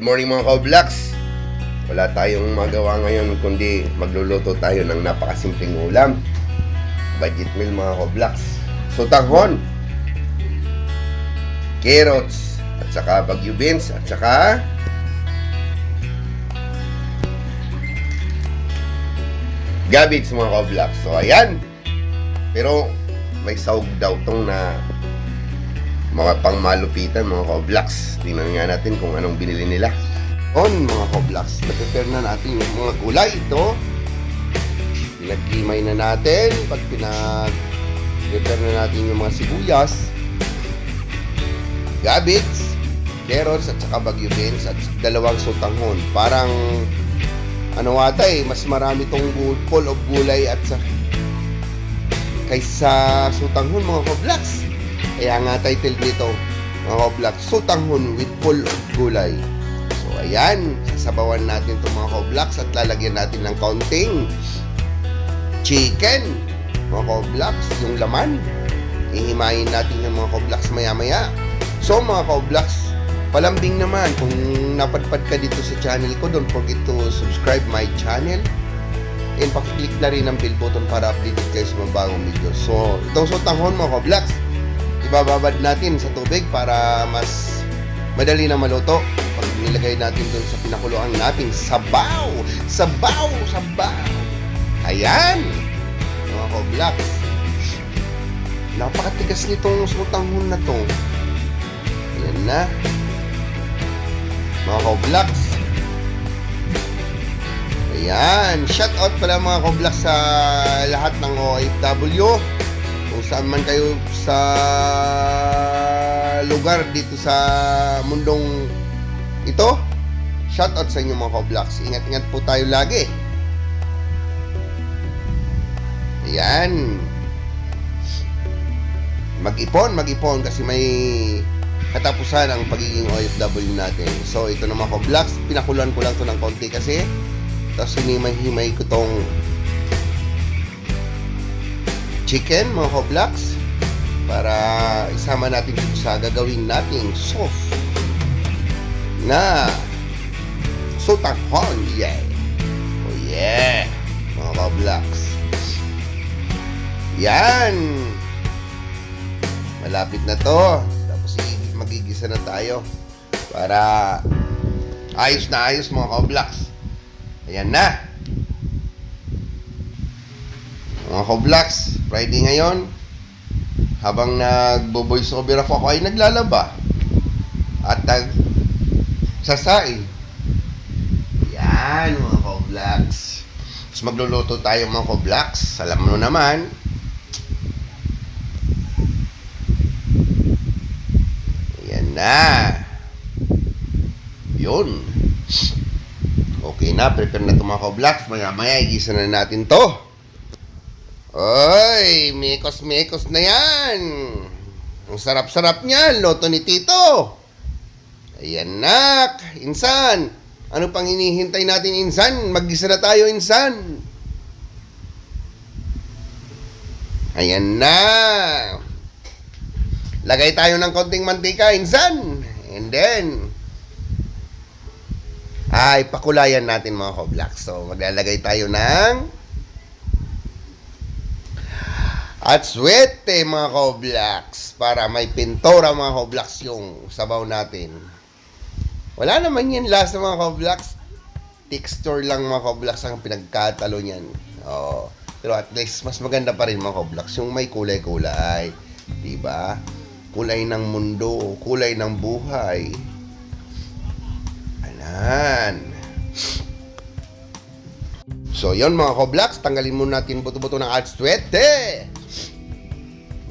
Good morning mga ka-vlogs. Wala tayong magawa ngayon kundi magluluto tayo ng napakasimpleng ulam. Budget meal mga ka-vlogs. Sotanghon, carrots, at saka bagyo beans, at saka cabbage mga ka-vlogs. So ayan. Pero may sahog daw tong na mga pangmalupitan mga ka-vlogs. Tingnan nga natin kung anong binili nila. Mga ka-vlogs, na-prepare na natin yung mga gulay. Ito, pinagkimay na natin. Pag pinag-prepare na natin yung mga sibuyas, cabbage, carrots, at saka bagyo beans, at dalawang sotanghon. Parang ano ata mas marami tong full of gulay at kaysa sotanghon mga ka-vlogs. Kaya nga title nito mga ka-vlogs, sotanghon with full of gulay. So ayan, sasabawan natin itong mga ka-vlogs at lalagyan natin ng kaunting chicken mga ka-vlogs, yung laman ihimayin natin yung mga ka-vlogs maya maya. So mga ka-vlogs, palambing naman, kung napadpad ka dito sa channel ko, don't forget to subscribe my channel and pakiclick na rin ang bell button para updated kayo sa mga bagong video. So itong sotanghon mga ka-vlogs, ibababad natin sa tubig para mas madali na maluto. Pag nilagay natin doon sa pinakuluan nating sabaw. Ayan mga ka-vlogs, napakatigas nitong sotanghon na to. Ayan na mga ka-vlogs. Ayan, shout out pala mga ka-vlogs sa lahat ng OFW, kung saan man kayo sa lugar dito sa mundong ito. Shout out sa inyo mga ka-vlogs. Ingat-ingat po tayo lagi. Ayan, mag-ipon kasi may katapusan ang pagiging OFW natin. So ito na mga ka-vlogs, pinakuluan ko lang to ng konti kasi, tapos hinimay-himay ko tong chicken mga ka-vlogs para isama natin dito sa gagawin nating sauce na sotanghon. Oh yeah mga ka-vlogs. Yan, malapit na to. Tapos magigisa na tayo para ayos na ayos mga ka-vlogs. Ayan na mga ka-vlogs, Friday ngayon. Habang nagbo-voice over ako ay naglalaba at nagsasaing. Yan mga ka-vlogs. Tapos magluluto tayo mga ka-vlogs. Alam mo naman, ayan na. Yun, okay na, prepare na ito mga ka-vlogs. Maya igisa na natin to. Oy, mekos na yan. Ang sarap-sarap niyan, loto ni Tito. Ayan nak, insan. Ano pang hinihintay natin insan? Maggisa na tayo insan. Ayan na. Lagay tayo ng konting mantika insan. And then pakulayan natin mga ka-vlogs. So maglalagay tayo ng atswete mga ka-vlogs para may pintura mga ka-vlogs yung sabaw natin. Wala naman yan last mga ka-vlogs, texture lang mga ka-vlogs ang pinagkatalo niyan. Pero at least mas maganda pa rin mga ka-vlogs yung may kulay-kulay, diba? Kulay ng mundo, kulay ng buhay. Anan. So yun mga ka-vlogs, tanggalin muna natin buto-buto ng atswete.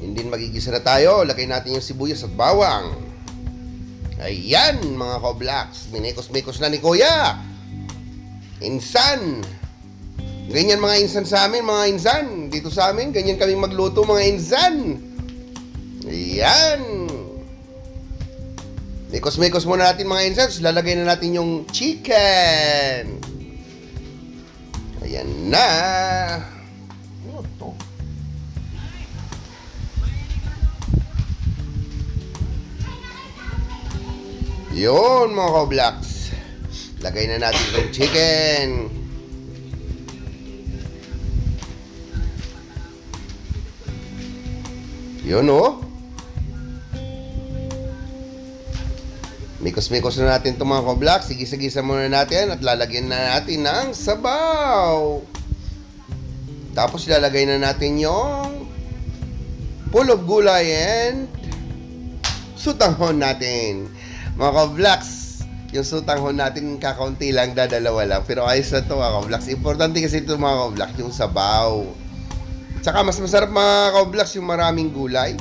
Hindi magigisa na tayo. Lagay natin yung sibuyas at bawang. Ayan mga ka-vlogs, minekos-mekos na ni Kuya insan. Ganyan mga insan sa amin, mga insan dito sa amin, ganyan kaming magluto mga insan. Ayan, mekos-mekos muna natin mga insan. Lalagay na natin yung chicken. Ayan na. Ano to? Yun mga ka-vlogs. Lagay na natin itong chicken. Yun oh. Mikos-mikos na natin itong mga ka-vlogs. Sigisa-gisa muna natin at lalagyan na natin ng sabaw. Tapos lalagay na natin yung full of gulay and sutanghon natin. Mga ka-vlogs, yung sutanghon natin kakaunti lang, dadalawa lang. Pero ayos na ito mga ka-vlogs. Importante kasi ito mga ka-vlogs, yung sabaw. Tsaka mas masarap mga ka-vlogs yung maraming gulay.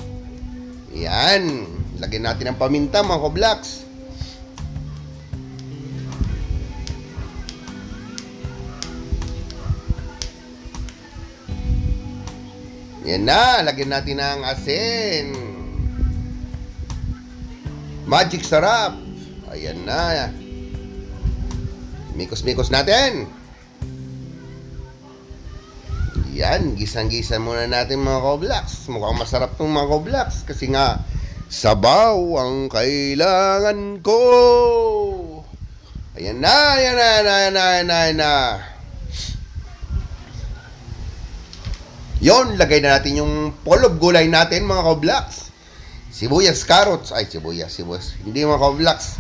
Yan. Lagyan natin ang paminta mga ka-vlogs. Yan na, lagyan natin ng asin. Magic sarap. Ayan na. Mikos-mikos natin. Yan, gisang-gisa muna natin mga ka-vlogs. Mukhang masarap tong mga ka-vlogs kasi nga sabaw ang kailangan ko. Ayan na, ayan na, ayan na, ayan na, ayan na. Yon, lagay na natin yung full of gulay natin mga ka-vlogs. Sibuyas, carrots, sibuyas. Hindi mga ka-vlogs.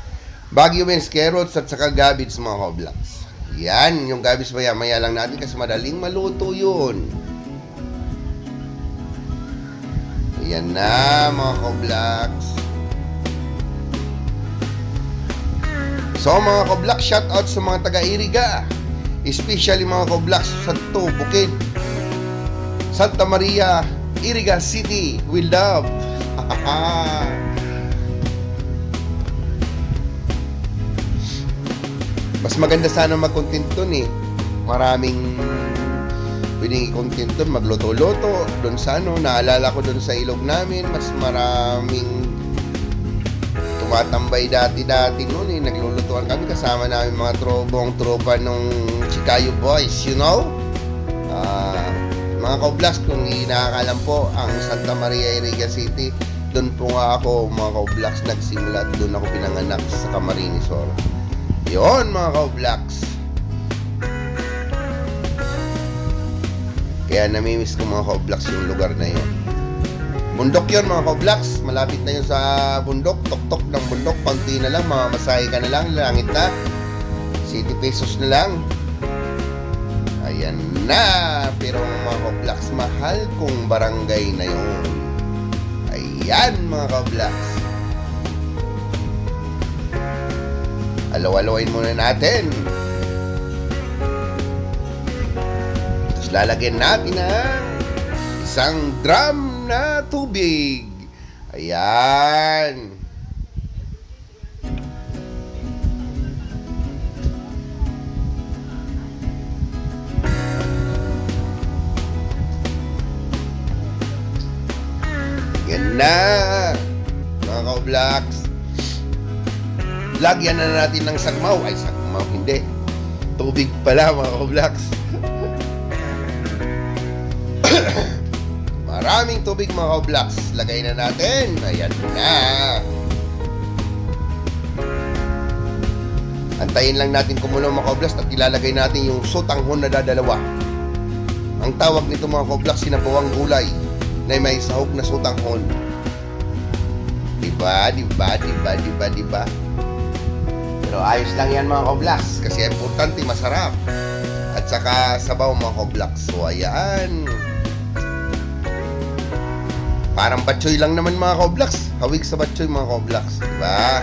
Baguio beans, carrots at saka cabbage mga ka-vlogs. Yan, yung cabbage maya lang natin kasi madaling maluto yun. Yan na mga ka-vlogs. So mga ka-vlogs, shout out sa mga taga-Iriga. Especially mga ka-vlogs sa Bukid, Santa Maria, Iriga City, we love. Mas maganda sana mag-content dun eh. Maraming pwedeng i-content dun, magluto-luto dun sa ano. Naalala ko dun sa ilog namin, mas maraming tumatambay dati nun eh. Naglulutuan kami kasama namin mga tropa nung Chikayo Boys, you know? Mga ka-vlogs, kung nakakalam po, ang Santa Maria, Iriga City, doon po nga ako, mga ka-vlogs, nagsimula at doon ako pinanganak sa Camarines Sur. Yun, mga ka-vlogs. Kaya namimiss ko mga ka-vlogs yung lugar na yun. Bundok yun, mga ka-vlogs. Malapit na yun sa bundok. Tok-tok ng bundok. Panti na lang, mamasahe ka na lang. Langit na. 60 pesos na lang. Ayan na, pero mga ka-vlogs, mahal kong barangay na yun. Ayan mga ka-vlogs. Alaw-alawain muna natin. Tapos lalagyan natin ng isang drum na tubig. Ayan. Yan na, mga ka-vlogs. Lagyan na natin ng sagmaw. Sagmaw, hindi. Tubig pala, mga ka-vlogs. Maraming tubig, mga ka-vlogs. Lagay na natin. Ayan na. Antayin lang natin kumulo, mga ka-vlogs, at ilalagay natin yung sutanghon na dadalawa. Ang tawag nito, mga ka-vlogs, sinabawang gulay na may sahog na sutanghon. Diba? Pero ayos lang yan mga ka-vlogs kasi importante masarap. At saka sabaw mga ka-vlogs. So ayan. Parang batchoy lang naman mga ka-vlogs. Hawig sa batchoy mga ka-vlogs. Diba?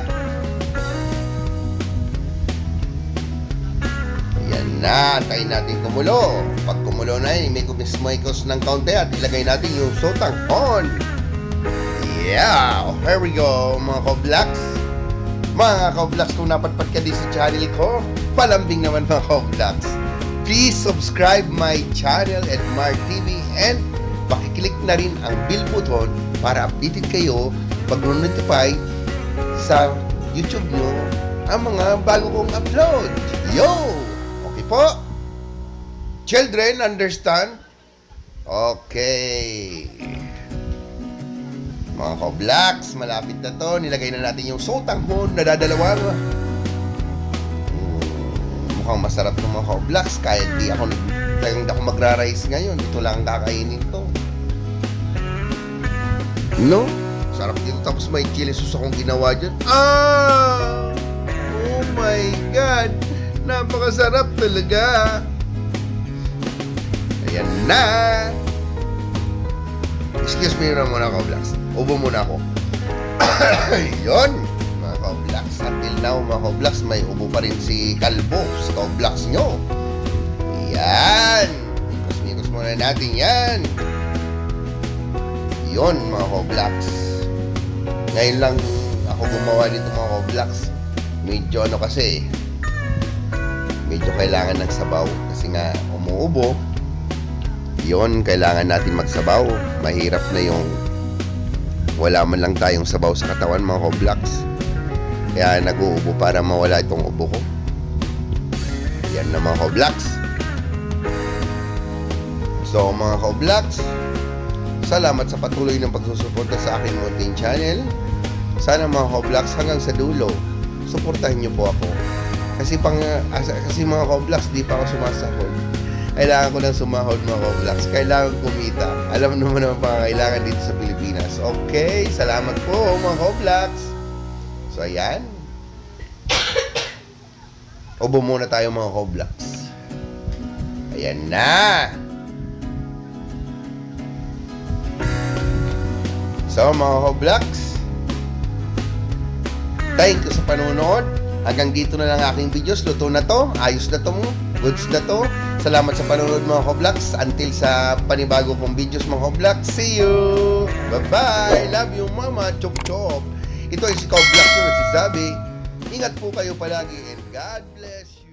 Ayan na. Tayo natin kumulo. Pag kumulo na yun, may kumis-moikos ng kaunti at ilagay natin yung sutanghon. Yeah! Here we go mga ka-vlogs. Mga ka-vlogs, kung napadpad ka din sa channel ko, palambing naman mga ka-vlogs. Please subscribe my channel at Mark TV and pakiclick na rin ang bell button para updated kayo pag notify sa YouTube nyo ang mga bago kong upload. Yo! Okay po? Children, understand? Okay. Mga ka-vlogs, malapit na to. Nilagay na natin yung sutanghon na dadalawang. mukhang masarap ng mga ka-vlogs. Kahit di ako magra-rice ngayon, ito lang ang kakainin ko. No? Sarap dito, tapos may chili sauce akong ginawa dyan. Oh my God! Napakasarap talaga! Ayan na! Excuse me na muna, ka-vlogs. Ubo muna ako. Yun! Mga ka-vlogs. Until now, mga ka-vlogs, may ubo pa rin si Kalbo sa ka-vlogs nyo. Ayan! Mikos-mikos muna natin yan. Yun, mga ka-vlogs. Ngayon lang ako gumawa nito, mga ka-vlogs. Medyo medyo kailangan ng sabaw kasi nga umuubo. Yun, kailangan natin magsabaw. Mahirap na yung wala man lang tayong sabaw sa katawan, mga ka-vlogs. Kaya nag-uubo para mawala itong ubo ko. Yan na, mga ka-vlogs. So, mga ka-vlogs, salamat sa patuloy ng pagsusuporta sa aking munting channel. Sana, mga ka-vlogs, hanggang sa dulo, suportahin niyo po ako. Kasi mga ka-vlogs, di pa ako sumasahod. Kailangan ko ng sumahod, mga ka-vlogs. Kailangan kumita. Alam naman ang pangangailangan dito sa Pilipinas. Okay, salamat po, mga ka-vlogs. So, ayan. Ubo muna tayo, mga ka-vlogs. Ayan na. So, mga ka-vlogs, thank you sa panonood. Hanggang dito na lang aking videos. Luto na to. Ayos na to mo. Goods na to. Salamat sa panonood, mga ka-vlogs. Until sa panibago kong videos, mga ka-vlogs. See you! Bye-bye! Love you, mama. Chop-chop. Ito ay si ka-vlogs yung nagsasabi. Ingat po kayo palagi and God bless you.